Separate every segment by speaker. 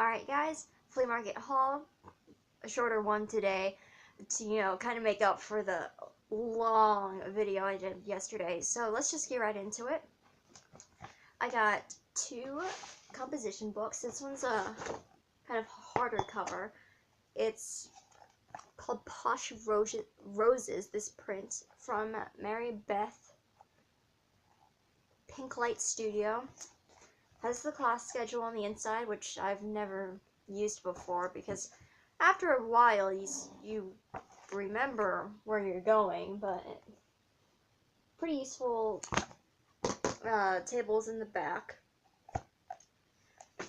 Speaker 1: Alright guys, flea market haul, a shorter one today to, kind of make up for the long video I did yesterday. So let's just get right into it. I got two composition books. This one's a kind of harder cover. It's called Posh Roses, this print from Mary Beth Pinklight Studio. Has the class schedule on the inside, which I've never used before because after a while you remember where you're going, but pretty useful tables in the back.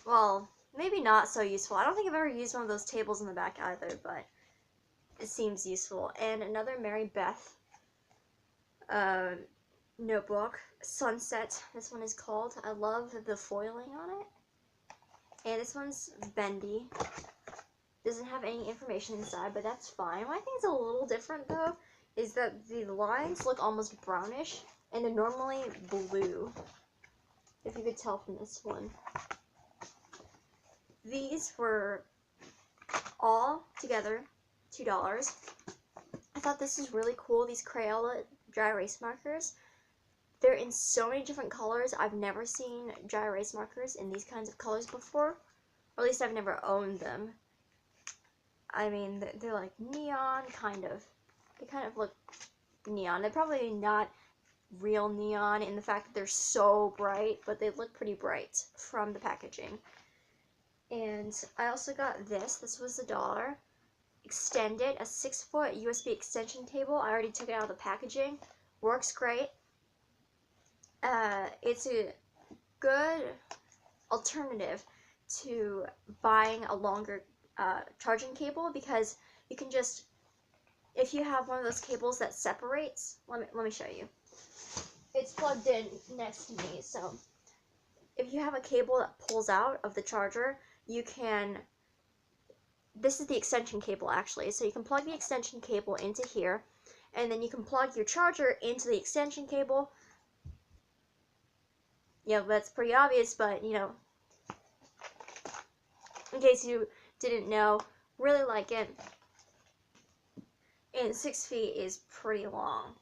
Speaker 1: Well, maybe not so useful. I don't think I've ever used one of those tables in the back either, but it seems useful. And another Mary Beth notebook, Sunset, this one is called. I love the foiling on it. And this one's bendy. Doesn't have any information inside, but that's fine. What I think is a little different though is that the lines look almost brownish and they're normally blue, if you could tell from this one. These were all together $2. I thought this is really cool, these Crayola dry erase markers. They're in so many different colors. I've never seen dry erase markers in these kinds of colors before, or at least I've never owned them. I mean, they're like neon, kind of. They kind of look neon. They're probably not real neon in the fact that they're so bright, but they look pretty bright from the packaging. And I also got this. This was $1. Extended, a 6-foot USB extension table. I already took it out of the packaging. Works great. It's a good alternative to buying a longer charging cable because you can just, if you have one of those cables that separates, let me show you. It's plugged in next to me, so if you have a cable that pulls out of the charger, you can, this is the extension cable actually, so you can plug the extension cable into here, and then you can plug your charger into the extension cable. Yeah, that's pretty obvious, but in case you didn't know, really like it. And 6 feet is pretty long.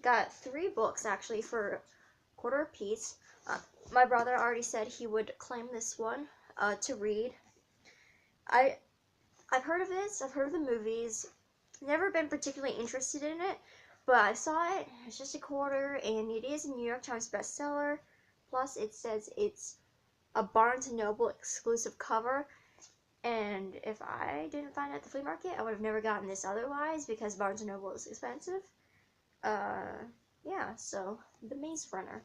Speaker 1: Got 3 books actually for $1 a piece. My brother already said he would claim this one to read. I've heard of this, I've heard of the movies, never been particularly interested in it, but I saw it, it's just $1, and it is a New York Times bestseller, plus it says it's a Barnes & Noble exclusive cover, and if I didn't find it at the flea market, I would have never gotten this otherwise, because Barnes & Noble is expensive. Yeah, so, The Maze Runner.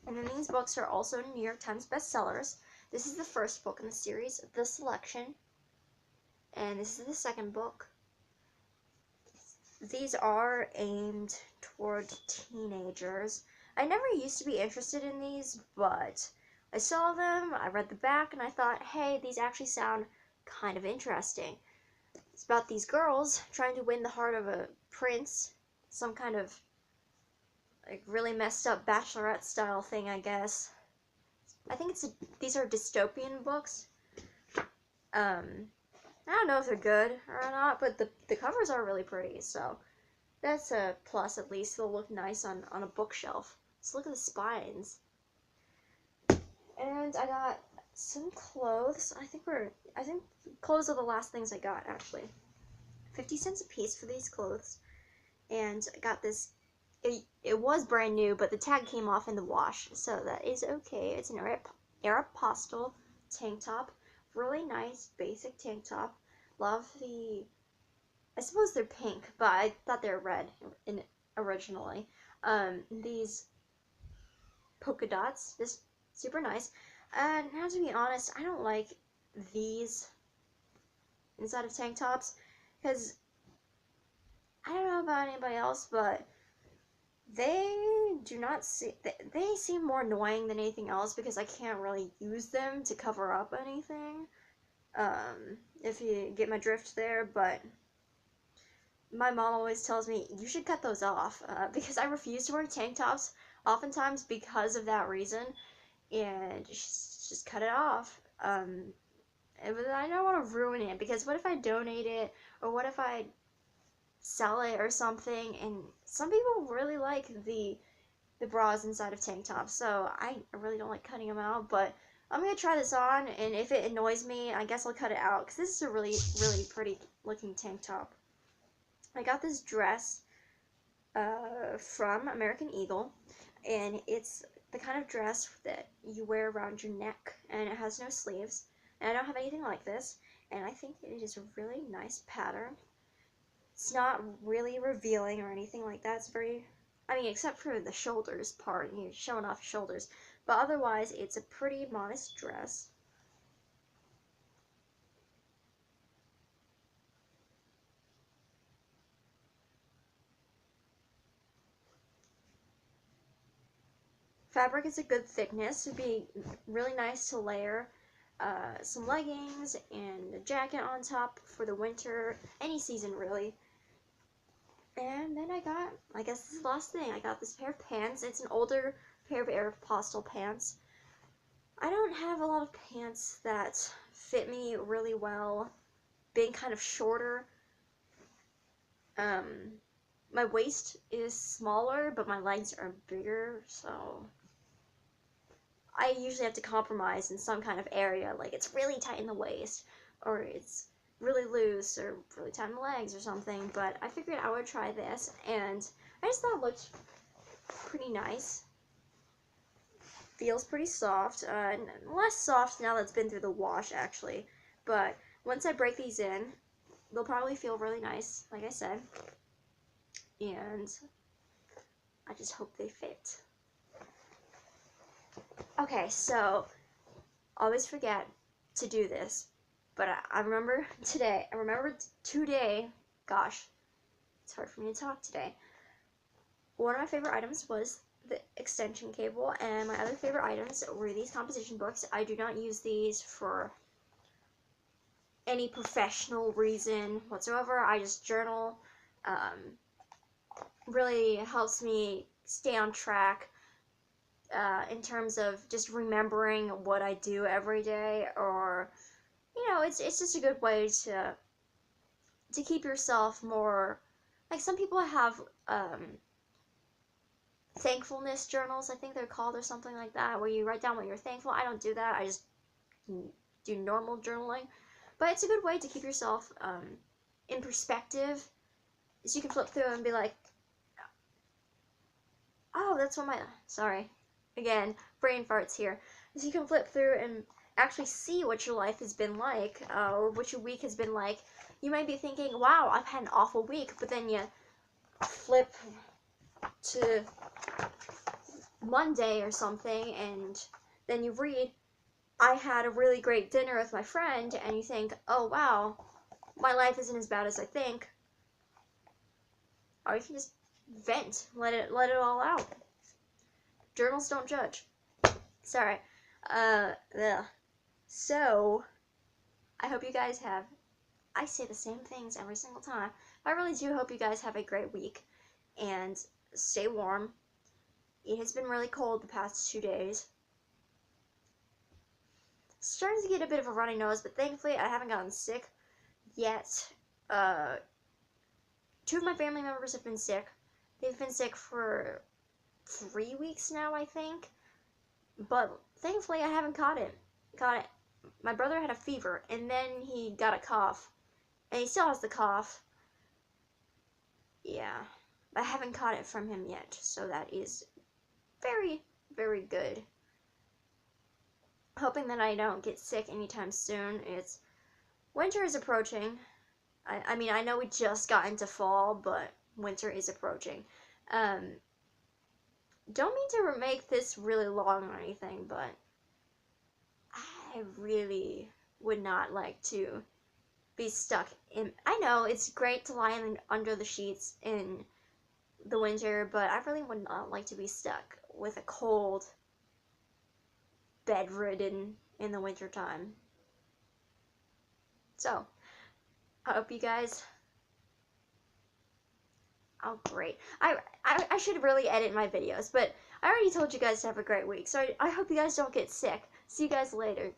Speaker 1: And then these books are also New York Times bestsellers. This is the first book in the series, The Selection. And this is the second book. These are aimed toward teenagers. I never used to be interested in these, but I saw them, I read the back, and I thought, hey, these actually sound kind of interesting. It's about these girls trying to win the heart of a prince, some kind of like really messed up bachelorette style thing, I guess. I think these are dystopian books. I don't know if they're good or not, but the covers are really pretty, so that's a plus at least. They'll look nice on a bookshelf. So look at the spines. And I got some clothes. I think clothes are the last things I got, actually. 50 cents a piece for these clothes. And I got this, it was brand new, but the tag came off in the wash, so that is okay. It's an Aeropostale tank top. Really nice, basic tank top. Love I suppose they're pink, but I thought they were red originally. These polka dots, just super nice. And now to be honest, I don't like these inside of tank tops, because I don't know about anybody else, but they seem more annoying than anything else because I can't really use them to cover up anything. If you get my drift there, but my mom always tells me, you should cut those off, because I refuse to wear tank tops, oftentimes because of that reason, and just cut it off. But I don't want to ruin it, because what if I donate it, or what if I sell it or something? And some people really like the bras inside of tank tops, so I really don't like cutting them out. But I'm gonna try this on, and if it annoys me, I guess I'll cut it out, because this is a really, really pretty looking tank top. I got this dress from American Eagle, and it's the kind of dress that you wear around your neck, and it has no sleeves, and I don't have anything like this, and I think it is a really nice pattern. It's not really revealing or anything like that. It's very, I mean, except for the shoulders part, you're showing off your shoulders, but otherwise it's a pretty modest dress. Fabric is a good thickness. It'd be really nice to layer some leggings and a jacket on top for the winter, any season really. And then I guess this is the last thing, I got this pair of pants. It's an older pair of Aeropostale pants. I don't have a lot of pants that fit me really well, being kind of shorter. My waist is smaller, but my legs are bigger, so I usually have to compromise in some kind of area, like it's really tight in the waist, or it's really loose, or really tight in the legs or something. But I figured I would try this, and I just thought it looked pretty nice. Feels pretty soft, less soft now that it's been through the wash actually, but once I break these in, they'll probably feel really nice, like I said, and I just hope they fit. Okay, so always forget to do this, but I remember today, gosh, it's hard for me to talk today. One of my favorite items was the extension cable, and my other favorite items were these composition books. I do not use these for any professional reason whatsoever. I just journal. Really helps me stay on track in terms of just remembering what I do every day, or it's just a good way to keep yourself more, like some people have thankfulness journals, I think they're called, or something like that, where you write down what you're thankful. I don't do that. I just do normal journaling, but it's a good way to keep yourself in perspective, so you can flip through and be like, oh, that's what sorry, again, brain farts here. So you can flip through and actually see what your life has been like, or what your week has been like. You might be thinking, wow, I've had an awful week, but then you flip to Monday or something, and then you read, I had a really great dinner with my friend, and you think, oh wow, my life isn't as bad as I think. Or you can just vent, let it all out. Journals don't judge. Sorry. So I hope you guys have, I say the same things every single time. I really do hope you guys have a great week, and stay warm. It has been really cold the past 2 days. Starting to get a bit of a runny nose, but thankfully I haven't gotten sick yet. 2 of my family members have been sick. They've been sick for 3 weeks now, I think. But thankfully I haven't caught it. My brother had a fever, and then he got a cough. And he still has the cough. Yeah. I haven't caught it from him yet, so that is very, very good. Hoping that I don't get sick anytime soon. Winter is approaching. I mean, I know we just got into fall, but winter is approaching. Don't mean to make this really long or anything, but I really would not like to be stuck in. I know it's great to lie under the sheets in the winter, but I really would not like to be stuck with a cold, bedridden in the winter time. So, I hope you guys. Oh, great. I should really edit my videos, but I already told you guys to have a great week, so I hope you guys don't get sick. See you guys later.